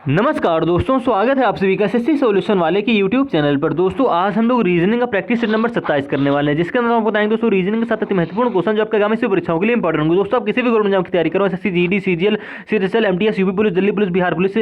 नमस्कार दोस्तों, स्वागत है आप सभी का एसएससी सॉल्यूशन वाले के यूट्यूब चैनल पर। दोस्तों आज हम लोग रीजनिंग का प्रैक्टिस सेट नंबर 27 करने वाले हैं, जिसके अंदर हम बताएंगे दोस्तों रीजनिंग के 7 अति महत्वपूर्ण क्वेश्चन जो आपके आगामी से परीक्षाओं के लिए इंपॉर्टेंट होंगे। दोस्तों आप किसी भी गवर्नमेंट एग्जाम की तैयारी करो, SSC, GD, CGL, CHSL, MTS, UP police, Delhi police, Bihar police,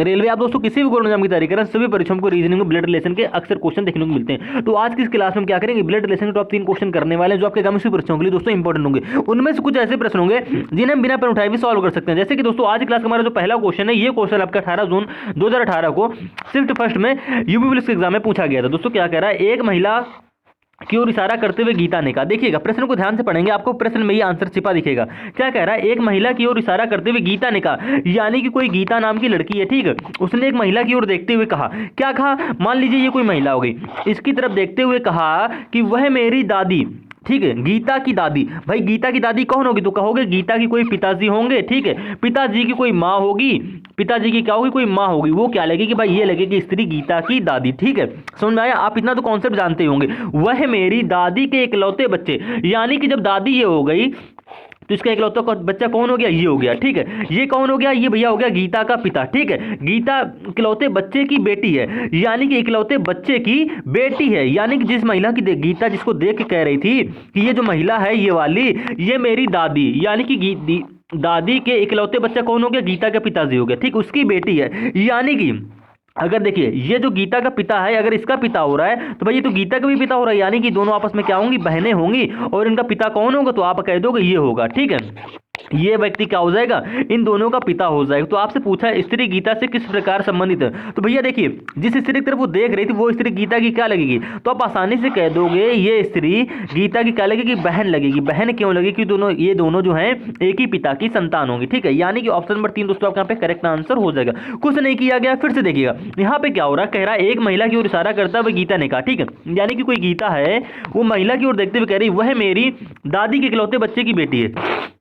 railway, आप दोस्तों किसी भी गवर्नमेंट एग्जाम की तैयारी करें, सभी परीक्षाओं को रीजनिंग में ब्लड रिलेशन के अक्सर क्वेश्चन देखने को मिलते हैं। तो आज की इस क्लास में क्या करेंगे, ब्लड रिलेशन के टॉप 3 क्वेश्चन करने वाले हैं जो आपके आगामी से परीक्षाओं के लिए दोस्तों इंपॉर्टेंट होंगे। उनमें से कुछ ऐसे प्रश्न होंगे जिन्हें हम बिना पेन उठाए भी सॉल्व कर सकते हैं। जैसे कि दोस्तों आज क्लास का हमारा जो पहला क्वेश्चन है, ये क्वेश्चन आपका 18 जून 2018 को शिफ्ट फर्स्ट में यूपी पुलिस के एग्जाम में पूछा गया था। दोस्तों क्या कह रहा है, एक महिला की ओर इशारा करते हुए गीता ने कहा। देखिएगा प्रश्न को ध्यान से पढ़ेंगे, आपको प्रश्न में ये आंसर छिपा दिखेगा। क्या कह रहा है, एक महिला की ओर इशारा करते हुए गीता ने कहा, यानी कि कोई गीता नाम की लड़की है, ठीक है। उसने एक महिला की ओर देखते हुए कहा, क्या कहा, मान लीजिए ये कोई महिला हो गई, इसकी तरफ देखते हुए कहा कि वह मेरी दादी, ठीक है, गीता की दादी। भाई गीता की दादी कौन होगी, तो कहोगे गीता की कोई पिताजी होंगे, ठीक है, पिताजी की कोई माँ होगी, पिताजी की क्या होगी, कोई माँ होगी। वो क्या लगेगी भाई, ये लगेगी स्त्री गीता की दादी, ठीक है। समझ में आया, आप इतना तो कॉन्सेप्ट जानते होंगे। वह मेरी दादी के इकलौते बच्चे, यानी कि जब दादी ये हो गई तो इसका इकलौता बच्चा कौन हो गया, ये हो गया, ठीक है। ये कौन हो गया, ये भैया हो गया गीता का पिता, ठीक है। गीता इकलौते बच्चे की बेटी है, यानी कि इकलौते बच्चे की बेटी है, यानी कि जिस महिला की गीता जिसको देख के कह रही थी कि ये जो महिला है ये वाली, ये मेरी दादी, यानी कि दादी के इकलौते बच्चा कौन हो गया, गीता का पिताजी हो गया, ठीक, उसकी बेटी है। यानी कि अगर देखिए ये जो गीता का पिता है, अगर इसका पिता हो रहा है तो भाई ये तो गीता का भी पिता हो रहा है, यानी कि दोनों आपस में क्या होंगी, बहनें होंगी। और इनका पिता कौन होगा, तो आप कह दोगे ये होगा, ठीक है। ये व्यक्ति क्या हो जाएगा, इन दोनों का पिता हो जाएगा। तो आपसे पूछा है स्त्री गीता से किस प्रकार संबंधित है, तो भैया देखिए जिस स्त्री की तरफ वो देख रही थी वो स्त्री गीता की क्या लगेगी, तो आप आसानी से कह दोगे ये स्त्री गीता की क्या लगेगी, बहन लगेगी। बहन क्यों लगेगी, ये दोनों जो है एक ही पिता की संतान होंगी, ठीक है। यानी कि ऑप्शन नंबर 3 दोस्तों आपका यहाँ पे करेक्ट आंसर हो जाएगा। कुछ नहीं किया गया, फिर से देखिएगा यहाँ पे क्या हो रहा है, कह रहा है एक महिला की ओर इशारा करता हुआ गीता ने कहा, ठीक है, यानी कि कोई गीता है वो महिला की ओर देखते हुए कह रही वह मेरी दादी के इकलौते बच्चे की बेटी है।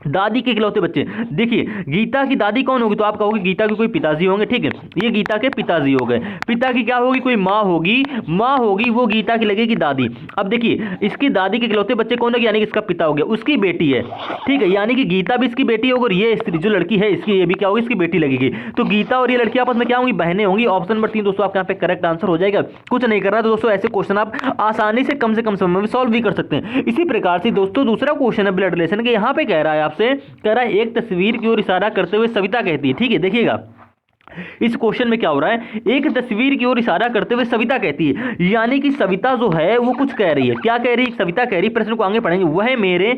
दादी के इकलौते बच्चे, देखिए गीता की दादी कौन होगी, तो आप कहोगे गीता के कोई पिताजी होंगे, ठीक है, ये गीता के पिताजी हो गए। पिता की क्या होगी, कोई माँ होगी, माँ होगी, वो गीता की लगेगी दादी। अब देखिए इसकी दादी के इकलौते बच्चे कौन होगी, यानी कि इसका पिता हो गया, उसकी बेटी है, ठीक है, यानी कि गीता भी इसकी बेटी होगी और ये स्त्री जो लड़की है इसकी ये भी क्या होगी, इसकी बेटी लगेगी। तो गीता और ये लड़की आपस में क्या होंगी, बहनें होंगी। ऑप्शन नंबर 3 दोस्तों आपके यहाँ पे करेक्ट आंसर हो जाएगा। कुछ नहीं करना, तो दोस्तों ऐसे क्वेश्चन आप आसानी से कम समय में सॉल्व भी कर सकते हैं। इसी प्रकार से दोस्तों दूसरा क्वेश्चन है ब्लड रिलेशन के, यहाँ पे कह रहा है आपसे, कह रहा है एक तस्वीर की ओर इशारा करते हुए सविता कहती है, ठीक है। देखिएगा इस क्वेश्चन में क्या हो रहा है, एक तस्वीर की ओर इशारा करते हुए सविता कहती है, यानी कि सविता जो है वो कुछ कह रही है। क्या कह रही है, सविता कह रही है, प्रश्न को आगे पढ़ेंगे, वह मेरे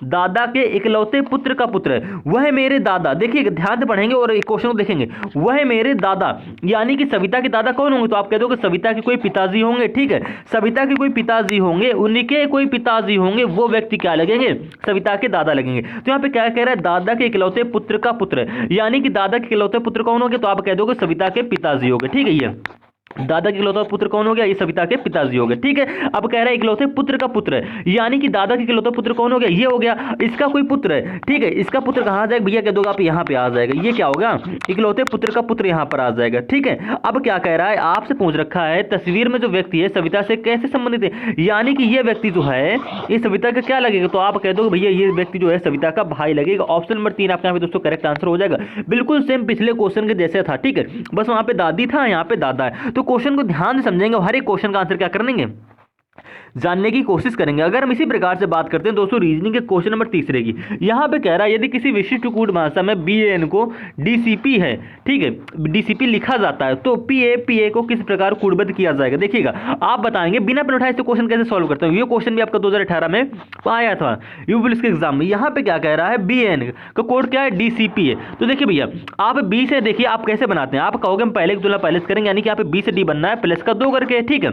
दादा के इकलौते पुत्र का पुत्र है। वह मेरे दादा, देखिए ध्यान से पढ़ेंगे और क्वेश्चन को देखेंगे, वह मेरे दादा, यानी कि सविता के दादा कौन होंगे, तो आप कह दोगे सविता के कोई पिताजी होंगे, ठीक है, सविता के कोई पिताजी होंगे, उनके कोई पिताजी होंगे, वो व्यक्ति क्या लगेंगे, सविता के दादा लगेंगे। तो यहाँ पे क्या कह रहा है, दादा के इकलौते पुत्र का पुत्र, यानी कि दादा के इकलौते पुत्र कौन होंगे, तो आप कह दोगे सविता के पिताजी होंगे, ठीक है। ये दादा के इकलौता पुत्र कौन हो गया, ये सविता के पिताजी हो गए, ठीक है। अब कह रहा है इकलौते पुत्र का पुत्र है, यानी कि दादा के इकलौता पुत्र कौन हो गया, ये हो गया, इसका कोई पुत्र है, ठीक है। इसका पुत्र कहाँ आ जाएगा, भैया कह दोगे आप यहाँ पे आ जाएगा, ये क्या होगा, इकलौते पुत्र का पुत्र यहाँ पर आ जाएगा, ठीक है। अब क्या कह रहा है, आपसे पूछ रखा है तस्वीर में जो व्यक्ति है सविता से कैसे संबंधित है, यानी कि ये व्यक्ति जो है ये सविता का क्या लगेगा, तो आप कह दोगे भैया ये व्यक्ति जो है सविता का भाई लगेगा। ऑप्शन नंबर 3 आपके यहाँ पे दोस्तों करेक्ट आंसर हो जाएगा। बिल्कुल सेम पिछले क्वेश्चन के जैसे था, ठीक है, बस वहां पे दादी था, यहाँ पे दादा है। तो क्वेश्चन को ध्यान समझेंगे, हर एक क्वेश्चन का आंसर क्या करेंगे, जानने की कोशिश करेंगे। अगर हम इसी प्रकार से बात करते हैं दोस्तों रीजनिंग के क्वेश्चन नंबर 3 की, यहां पे कह रहा है यदि किसी विशिष्ट कूट भाषा में बीएन को डीसीपी है, ठीक है, डीसीपी लिखा जाता है तो पीए को किस प्रकार कूटबद्ध किया जाएगा। देखिएगा आप बताएंगे बिना पेन उठाए क्वेश्चन कैसे सॉल्व करते हैं। ये क्वेश्चन भी आपका 2018 में आया था यूपी पुलिस के एग्जाम में। यहाँ पे क्या कह रहा है, बीएन का कोड क्या है, डीसीपी है। तो देखिए भैया आप बी से देखिए आप कैसे बनाते हैं, आप कहोगे हम पहले की तुलना पहले से करेंगे, यानी कि यहाँ पे बी से डी बनना है प्लस का 2 करके, ठीक है।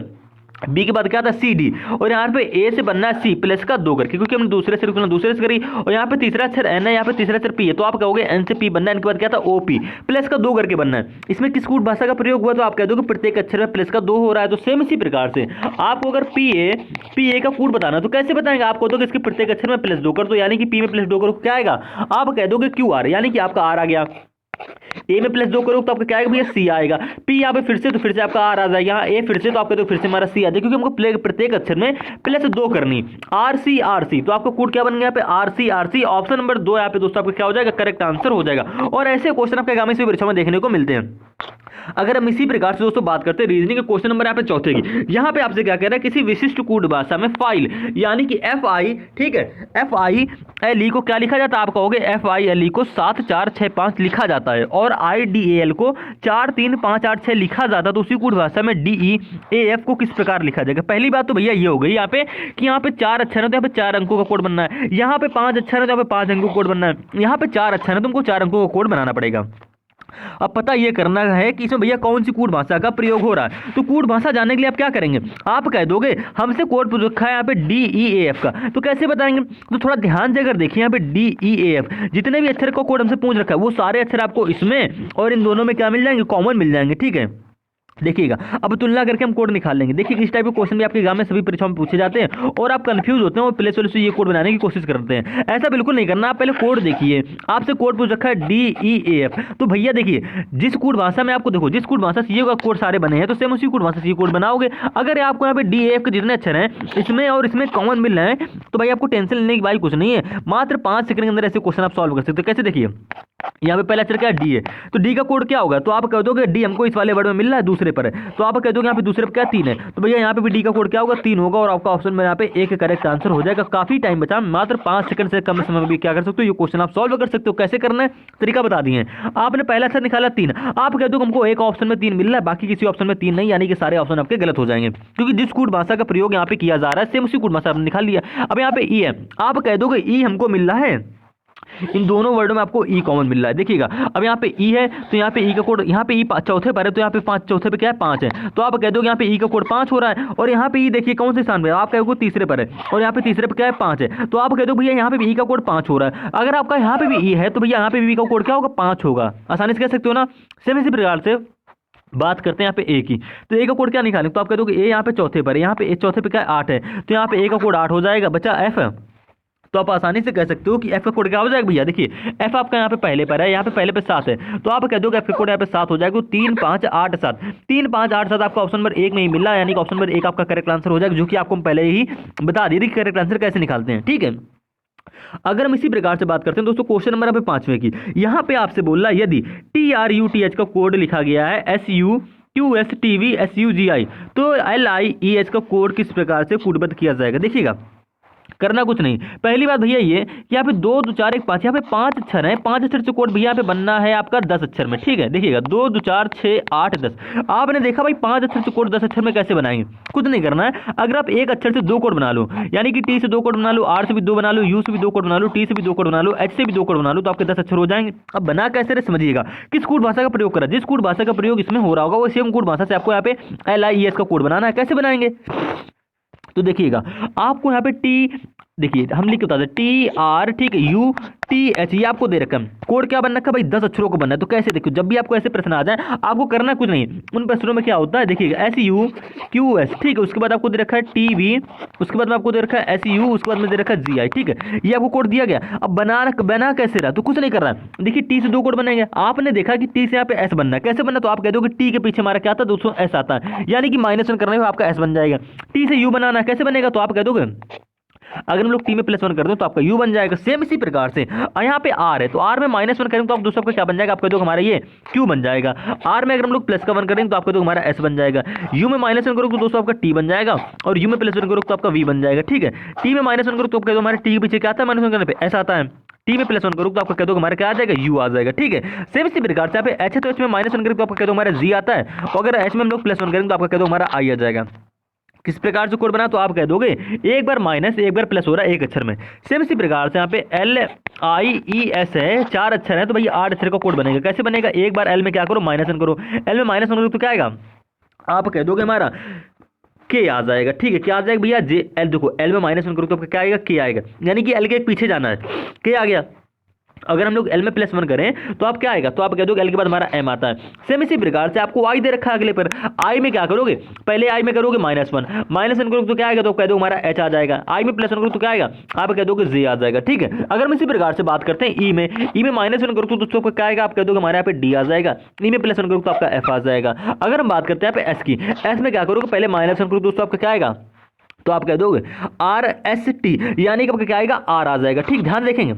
बी के बाद क्या था सी डी, और यहाँ पे ए से बनना है सी प्लस का 2 करके, क्योंकि हमने दूसरे से करी। और यहाँ पे तीसरा अक्षर एन है, यहाँ पे तीसरा अक्षर पी है, तो आप कहोगे एन से पी बनना है। इनके बाद क्या था ओ पी प्लस का 2 करके बनना है। इसमें किस कूट भाषा का प्रयोग हुआ, तो आप कह दोगे प्रत्येक अक्षर में प्लस का 2 हो रहा है। तो सेम इसी प्रकार से आपको अगर पी ए का कूट बताना तो कैसे बताएंगे, आप कह दोगे इसके प्रत्येक अक्षर में प्लस 2 कर दो, यानी कि पी में प्लस 2 करो क्या आएगा, आप कह दोगे क्यू आर, यानी कि आपका आर आ गया। ए में प्लस 2 करोगे तो आपका क्या आएगा भैया सी आएगा। पी यहाँ पे फिर से आपका आर आ जाएगा, यहाँ ए फिर से तो आपका तो फिर से हमारा सी आ जाएगा, क्योंकि हमको प्रत्येक अक्षर में प्लस 2 करनी। आर सी तो आपका कोड क्या बन गया यहाँ पे आर सी। ऑप्शन नंबर 2 यहाँ पे दोस्तों आपका क्या हो जाएगा, करेक्ट आंसर हो जाएगा। और ऐसे क्वेश्चन आपके आगामी परीक्षा में देखने को मिलते हैं। अगर हम इसी प्रकार से दोस्तों बात करते हैं रीजनिंग के क्वेश्चन नंबर यहाँ पे चौथे की, यहाँ पे आपसे क्या कह रहा है, किसी विशिष्ट कोड भाषा में फाइल यानी कि FI, ठीक है, FILE को क्या लिखा जाता है, आप कहोगे FILE को 7465 लिखा जाता है और IDAL को 43586 लिखा जाता है, तो उसी कोड भाषा में DEAF को किस प्रकार लिखा जाएगा। पहली बात तो भैया ये हो गई यहाँ पे कि यहाँ पे 4 अक्षर है तो यहाँ पे 4 अंकों का कोड बनना है, यहाँ पे 5 अक्षर है तो यहाँ पे 5 अंकों का कोड बनना है, यहाँ पे 4 अक्षर है तो तुमको 4 अंकों का कोड बनाना पड़ेगा। अब पता ये करना है कि इसमें भैया कौन सी कूट भाषा का प्रयोग हो रहा है। तो कूट भाषा जानने के लिए आप क्या करेंगे, आप कह दोगे हमसे कोड पूछ रखा है यहाँ पे DEAF का, तो कैसे बताएंगे, तो थोड़ा ध्यान से अगर देखिए यहाँ पे DEAF जितने भी अक्षर का कोड हमसे पूछ रखा है वो सारे अक्षर आपको इसमें और इन दोनों में क्या मिल जाएंगे, कॉमन मिल जाएंगे। ठीक है, देखिएगा अब तुलना करके हम कोड निकाल लेंगे। देखिए इस टाइप के क्वेश्चन भी आपके एग्जाम में सभी परीक्षाओं में पूछे जाते हैं और आप कंफ्यूज होते हैं और प्ले से ये कोड बनाने की कोशिश करते हैं। ऐसा बिल्कुल नहीं करना, आप पहले कोड देखिए। आपसे कोड पूछ रखा है DEAF, तो भैया देखिए जिस कोड भाषा में आपको देखो जिस कोड भाषा से ये कोड सारे बने हैं तो सेम उसी कोड भाषा से ये कोड बनाओगे। अगर आपको यहाँ पे DEAF के जितने अक्षर हैं इसमें और इसमें कॉमन मिल रहे हैं तो भाई आपको टेंशन लेने की बात कुछ नहीं है, मात्र 5 सेकंड के अंदर ऐसे क्वेश्चन आप सॉल्व कर सकते हो। कैसे, देखिए यहाँ पे पहला अक्षर क्या है, डी है, तो डी का कोड क्या होगा, तो आप कह दोगे डी हमको इस वाले वर्ड में मिल रहा है दूसरे पर है, तो आप कह दोगे यहाँ पे दूसरे पर क्या 3 है, तो भैया यहाँ पे भी डी का कोड क्या होगा 3 होगा और आपका ऑप्शन में यहाँ पे एक करेक्ट आंसर हो जाएगा। काफी टाइम बचा, मात्र 5 सेकंड से कम समय में भी क्या कर सकते हो, ये क्वेश्चन आप सॉल्व कर सकते हो। कैसे करना है तरीका बता दिए। आपने पहला अक्षर निकाला 3, आप कह दो हमको एक ऑप्शन में 3 मिल रहा है बाकी किसी ऑप्शन में 3 नहीं, यानी कि सारे ऑप्शन आपके गलत हो जाएंगे, क्योंकि जिस कूट भाषा का प्रयोग यहाँ पे किया जा रहा है सेम उसी कूट भाषा आपने निकाल लिया। अब यहाँ पे ई है, आप कह दोगे ई हमको मिल रहा है, इन दोनों वर्डों में आपको ई कॉमन मिल रहा है। देखिएगा अब यहाँ पे ई है तो यहाँ पे ई का कोड, यहाँ पे ई चौथे पर है तो यहाँ पे 5 चौथे पे क्या है 5 है, तो आप कह दोगे यहाँ पे ई का कोड 5 हो रहा है। और यहाँ पे ई देखिए कौन से स्थान पे, आप कहोगे तीसरे पर है और यहाँ पे तीसरे पे क्या है 5 है, तो आप कह दो भैया यहाँ पे भी ई का कोड 5 हो रहा है। अगर आपका यहाँ पे भी ई है तो भैया यहाँ पे भी ई का कोड क्या होगा 5 होगा, आसानी से कह सकते हो ना। सेम इसी प्रकार से बात करते हैं यहाँ पे ए की, तो ए का कोड क्या निकालेंगे, तो आप कह दोगे ए यहाँ पे चौथे पर है, यहाँ पे चौथे पे क्या है 8 है, तो यहाँ पे ए का कोड 8 हो जाएगा। बचा एफ, तो आप आसानी से कह सकते हो कि एफ का कोड क्या हो जाएगा भैया, देखिए एफ आपका यहाँ पे पहले पर है, यहाँ पे पहले पे 7 है, तो आप कह दोगे एफ का कोड यहाँ पे 7 हो जाएगा। 3 5 8 7, 3 5 8 7 आपका ऑप्शन नंबर 1 में ही मिला, यानी कि ऑप्शन नंबर 1 आपका करेक्ट आंसर हो जाएगा, जो कि आपको पहले ही बता दिए थे करेक्ट आंसर कैसे निकालते हैं। ठीक है, अगर हम इसी प्रकार से बात करते हैं दोस्तों क्वेश्चन नंबर यहाँ पे 5वें की, यहाँ पे आपसे बोल रहा है यदि TRUTH का कोड लिखा गया है SUQSTVSUGI तो LIEH का कोड किस प्रकार से कूटबद्ध किया जाएगा। देखिएगा करना कुछ नहीं, पहली बात भैया ये कि यहाँ पे 2 2 4 1 5, यहाँ पे 5 अक्षर है, 5 अक्षर से कोड भैया यहाँ पे बनना है आपका 10 अक्षर में। ठीक है, देखिएगा 2 2 4 6 8 10, आपने देखा भाई 5 अक्षर से कोड 10 अक्षर में कैसे बनाएंगे, कुछ नहीं करना है। अगर आप एक अक्षर से 2 कोड बना लो, यानी कि टी से 2 कोड बना लो, आर से भी 2 बना लो, यू से भी 2 कोड बना लो, टी से भी 2 कोड बना लो, एच से भी 2 कोड बना लो, तो आपके 10 अक्षर हो जाएंगे। अब बना कैसे रहे समझिएगा, किस कोड भाषा का प्रयोग करा, जिस कोड भाषा का प्रयोग इसमें हो रहा होगा वो सेम कोड भाषा से आपको यहाँ पे LIES का कोड बनाना है। कैसे बनाएंगे, तो देखिएगा आपको यहाँ पे टी, देखिए हम लिख के बता दें TR, ठीक है, UTH, ये आपको दे रखा है कोड क्या बनना है भाई 10 अक्षरों को बनना है। तो कैसे, देखो जब भी आपको ऐसे प्रश्न आ जाए आपको करना कुछ नहीं, उन प्रश्नों में क्या होता है देखिएगा SUQS, ठीक है, उसके बाद आपको दे रखा है TV, उसके बाद में आपको दे रखा है SU, उसके बाद में दे रखा है GI। ठीक है, ये आपको कोड दिया गया। अब बना कैसे रहा, तो कुछ नहीं कर रहा है। देखिए टी से 2 कोड बनेंगे, आपने देखा कि टी से यहाँ पे एस बनना है, कैसे बनना, तो आप कह दोगे टी के पीछे हमारा क्या आता है दोस्तों एस आता है, यानी कि -1 करने में आपका एस बन जाएगा। टी से यू बनाना कैसे बनेगा, तो आप कह दोगे अगर हम लोग टी में +1 कर दें तो आपका यू बन जाएगा। सेम इसी प्रकार से यहाँ पे आर है तो आर में -1 करेंगे तो आप दोस्तों आपका क्या बन जाएगा, आप कह दो हमारा ये क्यू बन जाएगा। आर में अगर हम लोग +1 करेंगे तो आपका तो हमारा एस बन जाएगा। यू में -1 करोगे तो दोस्तों आपका टी बन जाएगा और यू में +1 करोगे तो आपका वी बन जाएगा। ठीक है, टी में -1 करोगे तो आप कह दो हमारे टी के पीछे क्या आता है -1 करने पे एस आता है। टी में +1 करोगे तो आपका कह दो हमारा क्या आ जाएगा, यू आ जाएगा। ठीक है, सेम इसी प्रकार से यहाँ पे एच है तो एच में -1 करेंगे तो आपका कह दो हमारा जी आता है, और अगर एच में हम लोग +1 करेंगे तो आपका कह दो हमारा आई आ जाएगा। किस प्रकार से कोड बना, तो आप कह दोगे एक बार माइनस एक बार प्लस हो रहा है एक अक्षर में। सेम इसी प्रकार से यहाँ पे LIES है, 4 अक्षर है तो भैया 8 अक्षर का कोड बनेगा। कैसे बनेगा, एक बार एल में क्या करो -1 करो, एल में -1 करो तो क्या आएगा, आप कह दोगे हमारा के आ जाएगा। ठीक है, क्या आ जाएगा भैया जे एल, देखो एल में -1 करो तो आपका क्या आएगा, के आएगा, यानी कि एल के एक पीछे जाना है, के आ गया। अगर हम लोग एल में +1 करें तो आप क्या आएगा, तो आप कह दोगे एल के बाद हमारा एम आता है। सेम इसी प्रकार से आपको आई दे रखा है अगले पर, आई में क्या करोगे, पहले आई में करोगे -1, -1 करोगे तो क्या आएगा, तो कह दो हमारा एच आ जाएगा। आई में +1 करोगे तो क्या आएगा, आप कह दोगे जे आ जाएगा। ठीक है, अगर हम इसी प्रकार से बात करते हैं ई में -1 करोगे तो दोस्तों क्या आएगा, आप कह दोगे हमारे यहाँ पे डी आ जाएगा। ई में +1 करोगे तो आपका एफ आ जाएगा। अगर हम बात करते हैं यहाँ पे एस की, एस में क्या करोगे, पहले -1 करोगे दोस्तों आपका क्या आएगा, तो आप कह दोगे आर एस टी, यानी कि आपका क्या आएगा, आर आ जाएगा। ठीक, ध्यान देखेंगे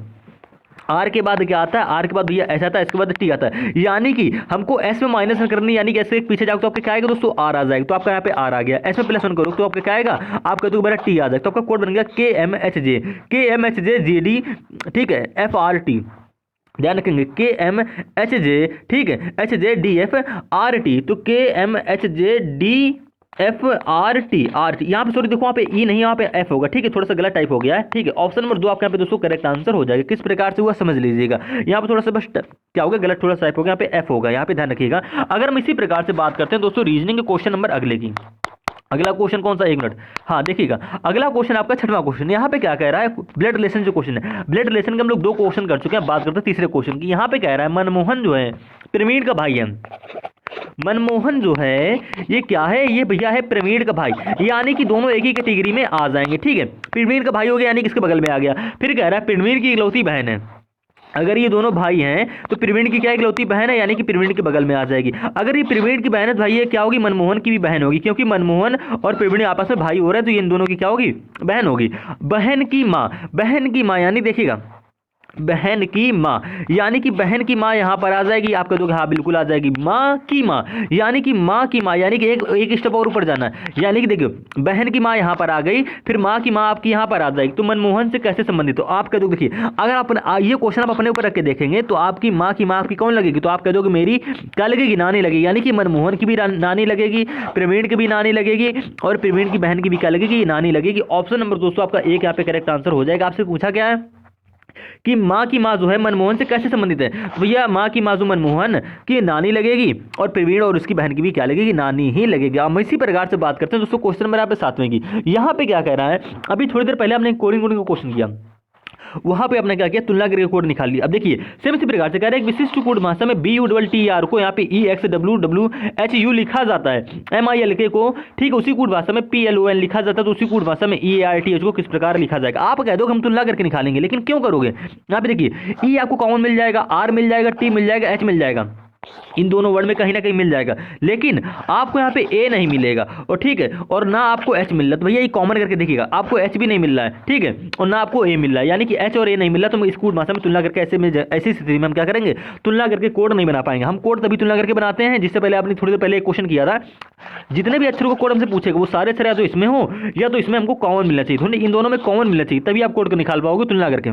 आर के बाद क्या आता है, आर के बाद भैया एस आता है, इसके बाद टी आता है, यानी कि हमको एस में -1 करनी, यानी कि ऐसे पीछे जाओ तो आपका क्या आएगा दोस्तों, आर आ जाएगा। तो आपका यहाँ पे आर आ गया। एस में +1 करो तो आपका क्या आएगा, आप कहते हो मेरा टी आ जाएगा। तो आपका कोड बन गया KMHJ ठीक है, FRT, ध्यान रखेंगे KMHJ, ठीक है, HJDFRT, तो KMHJDFRT यहाँ पे सॉरी देखो, वहाँ पे ई नहीं, यहाँ पे एफ होगा। ठीक है, थोड़ा सा गलत टाइप हो गया है। ठीक है, ऑप्शन नंबर 2 आपके यहाँ पे दोस्तों करेक्ट आंसर हो जाएगा। किस प्रकार से हुआ समझ लीजिएगा, यहाँ पे थोड़ा सा बस क्या होगा, गलत थोड़ा सा टाइप होगा, यहाँ पे एफ होगा, यहाँ पे ध्यान रखिएगा। अगर हम इसी प्रकार से बात करते हैं दोस्तों रीजनिंग के क्वेश्चन नंबर अगले की, अगला क्वेश्चन कौन सा, 1 मिनट, हाँ देखिएगा अगला क्वेश्चन आपका 6वां क्वेश्चन। यहाँ पे क्या कह रहा है, ब्लड रिलेशन जो क्वेश्चन है, ब्लड रिलेशन के हम लोग 2 क्वेश्चन कर चुके हैं, बात करते हैं तीसरे क्वेश्चन की। यहाँ पे कह रहा है मनमोहन जो है प्रवीण का भाई है, मनमोहन जो है ये क्या है, ये भैया है प्रवीण का भाई, यानी कि दोनों एक ही कैटेगरी में आ जाएंगे। ठीक है, प्रवीण का भाई हो गया यानी कि इसके बगल में आ गया। फिर कह रहा है प्रवीण की इकलौती बहन है, अगर ये दोनों भाई हैं तो प्रवीण की क्या इकलौती बहन है, यानी कि प्रवीण के बगल में आ जाएगी। अगर ये प्रवीण की बहन है तो भाई ये क्या होगी, मनमोहन की भी बहन होगी, क्योंकि मनमोहन और प्रवीण आपस में भाई हो रहे हैं, तो ये इन दोनों की क्या होगी, बहन होगी। बहन की माँ यानी देखिएगा बहन की माँ, यानी कि बहन की माँ यहाँ पर आ जाएगी। आप कह दोगे हाँ बिल्कुल आ जाएगी। माँ की माँ, यानी कि माँ की माँ, यानी कि एक स्टेप और ऊपर जाना है, यानी कि देखियो बहन की माँ यहाँ पर आ गई, फिर माँ की माँ आपकी यहाँ पर आ जाएगी। तो मनमोहन से कैसे संबंधित, तो आप कह दोगे देखिए अगर आप ये क्वेश्चन आप अपने ऊपर रख के देखेंगे तो आपकी माँ की माँ आपकी कौन लगेगी, तो आप कह दोगे मेरी क्या लगेगी, नानी लगेगी, यानी कि मनमोहन की भी नानी लगेगी, प्रवीण की भी नानी लगेगी, और प्रवीण की बहन की भी क्या लगेगी, नानी लगेगी। ऑप्शन नंबर दोस्तों आपका एक यहाँ पे करेक्ट आंसर हो जाएगा। आपसे पूछा क्या है कि माँ की माँ जो है मनमोहन से कैसे संबंधित है, तो भैया माँ की माँ जो मनमोहन की नानी लगेगी, और प्रवीण और उसकी बहन की भी क्या लगेगी, नानी ही लगेगी। हम इसी प्रकार से बात करते हैं दोस्तों क्वेश्चन नंबर यहाँ पे 7वें की। यहाँ पे क्या कह रहा है, अभी थोड़ी देर पहले आपने कोडिंग का क्वेश्चन किया, वहां पे आपने क्या किया, तुलना करके कोड निकाल लिया। अब देखिए सेम इसी प्रकार से कह रहा है एक विशिष्ट कोड भाषा में BUTTR को यहाँ पे EXWWHU लिखा जाता है, MILK को ठीक उसी कोड भाषा में PLON लिखा जाता है, तो उसी कोड भाषा में EARTH को किस प्रकार लिखा जाएगा। आप कह दो हम तुलना करके निकालेंगे, लेकिन क्यों करोगे, यहाँ पे देखिए E आपको कॉमन मिल जाएगा, R मिल जाएगा, T मिल जाएगा, H मिल जाएगा, इन दोनों वर्ड में कहीं ना कहीं मिल जाएगा, लेकिन आपको यहाँ पे ए नहीं मिलेगा, और ठीक है, और ना आपको एच मिल रहा है। तो भैया ये कॉमन करके देखिएगा, आपको एच भी नहीं मिल रहा है, ठीक है, और ना आपको ए मिल रहा है, यानी कि एच और ए नहीं मिल रहा। तो हम इस कोड भाषा में तुलना करके ऐसी स्थिति में हम क्या करेंगे, तुलना करके कोड नहीं बना पाएंगे। हम कोड तभी तुलना करके बनाते हैं, जिससे पहले आपने थोड़ी देर पहले एक क्वेश्चन किया था, जितने भी अक्षरों को कोड हमसे पूछेगा वो सारे अक्षर या तो इसमें हो या तो इसमें हमको कॉमन मिलना चाहिए, इन दोनों में कॉमन मिलना चाहिए, तभी आप कोड को निकाल पाओगे तुलना करके।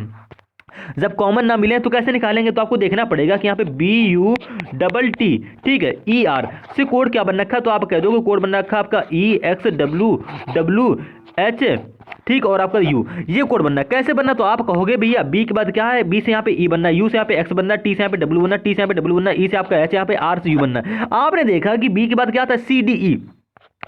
जब कॉमन ना मिले तो कैसे निकालेंगे, तो आपको देखना पड़ेगा कि यहाँ पे BUTT ठीक है ER से कोड क्या बन रखा है, तो आप कह दोगे कोड बन रखा है आपका EXWWH ठीक, और आपका U ये कोड बनना है। कैसे बनना, तो आप कहोगे भैया B के बाद क्या है, B से यहाँ पे E बनना है, U से यहाँ पे X बनना है, T से यहाँ पे W बनना है, T से यहाँ पे W बनना है, E से आपका H, यहाँ पे R से U बनना है। आपने देखा कि B के बाद क्या आता है CDE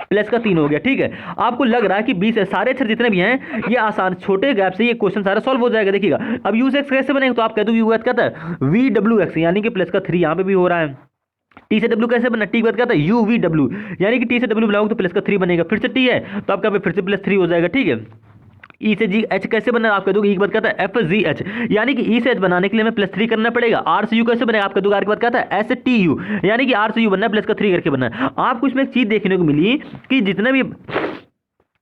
प्लस का 3 हो गया, ठीक है। आपको लग रहा है कि 20 है, सारे अक्षर जितने भी हैं ये आसान, छोटे गैप से ये क्वेश्चन सारा सॉल्व हो जाएगा। देखिएगा अब यू से एक्स कैसे बनेगा, तो आप कह दो यू क्या था VWX, यानी कि प्लस का 3 यहाँ पे भी हो रहा है। टी से डब्ल्यू कैसे बनना, टी के बाद क्या था UVW, यानी कि टी से डब्ल्यू बनाओगे तो प्लस का 3 बनेगा, फिर से टी है तो आपका फिर से प्लस 3 हो जाएगा, ठीक है। ई से जी एच कैसे बनना, आप कह दोगे ई के बाद क्या था FGH, यानी कि ई से एच बनाने के लिए हमें +3 करना पड़ेगा। आर से यू कैसे बनेगा, आप कह दोगे आर के बाद क्या था STU, यानी कि आर से यू बनना है, प्लस का 3 करके बनना है। आपको इसमें एक चीज देखने को मिली कि जितने भी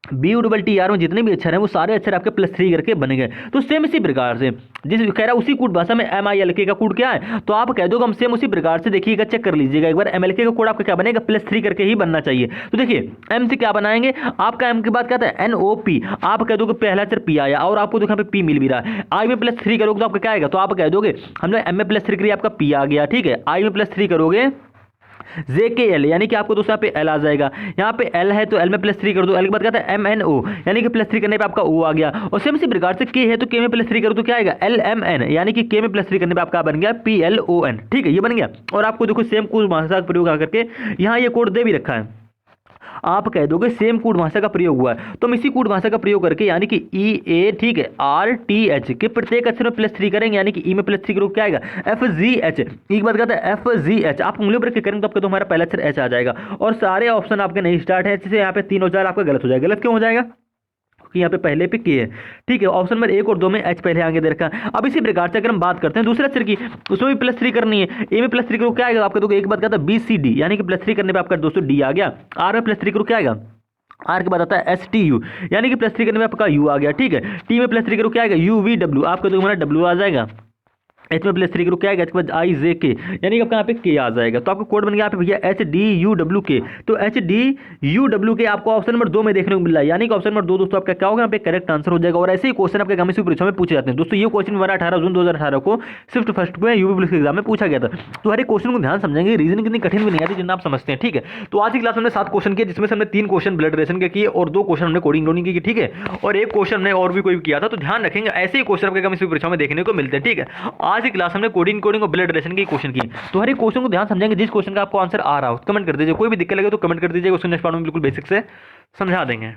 BUTTR में जितने भी अक्षर हैं वो सारे अक्षर आपके +3 करके बन गए। तो सेम इसी प्रकार से जिस कह रहा है उसी कोड भाषा में MILK का कोड क्या है, तो आप कह दोगे हम सेम उसी प्रकार से देखिएगा, चेक कर लीजिएगा एक बार, MLK का कोड आपका क्या बनेगा, +3 करके ही बनना चाहिए। तो देखिए M से क्या बनाएंगे, आपका M के बाद क्या था NOP, आप कह दोगे पहला अक्षर P आया, और आपको देखो यहाँ पे P मिल भी रहा है। I में +3 करोगे तो आपका क्या आएगा, तो आप कह दोगे हमने M में +3 करिए, आपका P आ गया, ठीक है। I में +3 करोगे JKL, यानी कि आपको दोस्तों यहाँ पे L आ जाएगा, यहाँ पे L है तो L में +3 कर दो, L के बाद क्या था MNO, यानी कि +3 करने पे आपका O आ गया। और सेम इसी प्रकार से K है तो K में +3 करो तो क्या आएगा LMN, यानी कि K में +3 करने पे आपका बन गया PLON, ठीक है, ये बन गया। और आपको देखो सेम कोड भाषा का प्रयोग करके यहाँ ये कोड दे भी रखा है। आप कह दोगे सेम कूट भाषा का प्रयोग हुआ है, तो हम इसी कूट भाषा का प्रयोग करके यानी कि ई ए, ठीक है, आर टी एच के प्रत्येक अक्षर में +3 करेंगे, यानी कि ई में +3 के रूप क्या आएगा, एफ जी एच। एक बात कहता है एफ जी एच, आप उंगलियों पर करेंगे तो आपके तो हमारा पहला अक्षर एच आ जाएगा, और सारे ऑप्शन आपके नहीं स्टार्ट है एच से, यहाँ पे 3 और 4 आपका गलत हो जाएगा। गलत क्यों हो जाएगा, क्योंकि यहाँ पे पहले पे के है, ठीक है। ऑप्शन नंबर 1 और 2 में एच पहले आगे दे रखा है। अब इसी प्रकार से अगर हम बात करते हैं दूसरे अक्षर की, उसमें भी +3 करनी है। ए में +3 करो क्या आएगा आपका, तो एक बात कहता है बी सी डी, यानी कि +3 करने पे आपका दोस्तों डी आ गया। आर में +3 करो क्या आएगा, आर के बाद आता है एस टी यू, यानी कि +3 करने में आपका यू आ गया, ठीक है। टी में +3 करो क्या आएगा, यू वी डब्ल्यू, आपका तो हमारा डब्ल्यू आ जाएगा। एच में +3 करो क्या आएगा, इसके बाद आई जे के, यानी कि आपका यहाँ पे के आ जाएगा। तो आपका कोड बन गया यहाँ पे भैया एच डी यू डब्ल्यू के। तो एच डी यू डब्ल्यू के आपको ऑप्शन नंबर 2 में देखने को मिल रहा है, यानी कि ऑप्शन नंबर 2 दोस्तों आपका क्या होगा, यहाँ पे करेक्ट आंसर हो जाएगा। और ऐसे ही क्वेश्चन आपके एग्जाम में परीक्षा में पूछे जाते हैं दोस्तों। ये क्वेश्चन हमारा 18 जून 2018 को शिफ्ट फर्स्ट में यूपी पुलिस के एग्जाम में पूछा गया था। तो हर एक क्वेश्चन को ध्यान समझेंगे, रीजनिंग कितनी कठिन भी नहीं आती जितना आप समझते हैं, ठीक है। तो आज की क्लास में हमने 7 क्वेश्चन किए, जिसमें से हमने 3 क्वेश्चन ब्लड रिलेशन के किए और 2 क्वेश्चन हमने कोडिंग की, ठीक है। और एक क्वेश्चन हमने और भी कोई किया था। तो ध्यान रखेंगे ऐसे ही क्वेश्चन आपके एग्जाम में परीक्षा में देखने को मिलते हैं, ठीक है। आज की क्लास हमने कोडिंग और ब्लड रिलेशन के क्वेश्चन की। तो हर एक क्वेश्चन को ध्यान समझेंगे, जिस क्वेश्चन का आपको आंसर आ रहा हो कमेंट कर दीजिए, कोई भी दिक्कत लगे तो कमेंट कर दीजिए, उसको नेक्स्ट पार्ट में बिल्कुल बेसिक से समझा देंगे।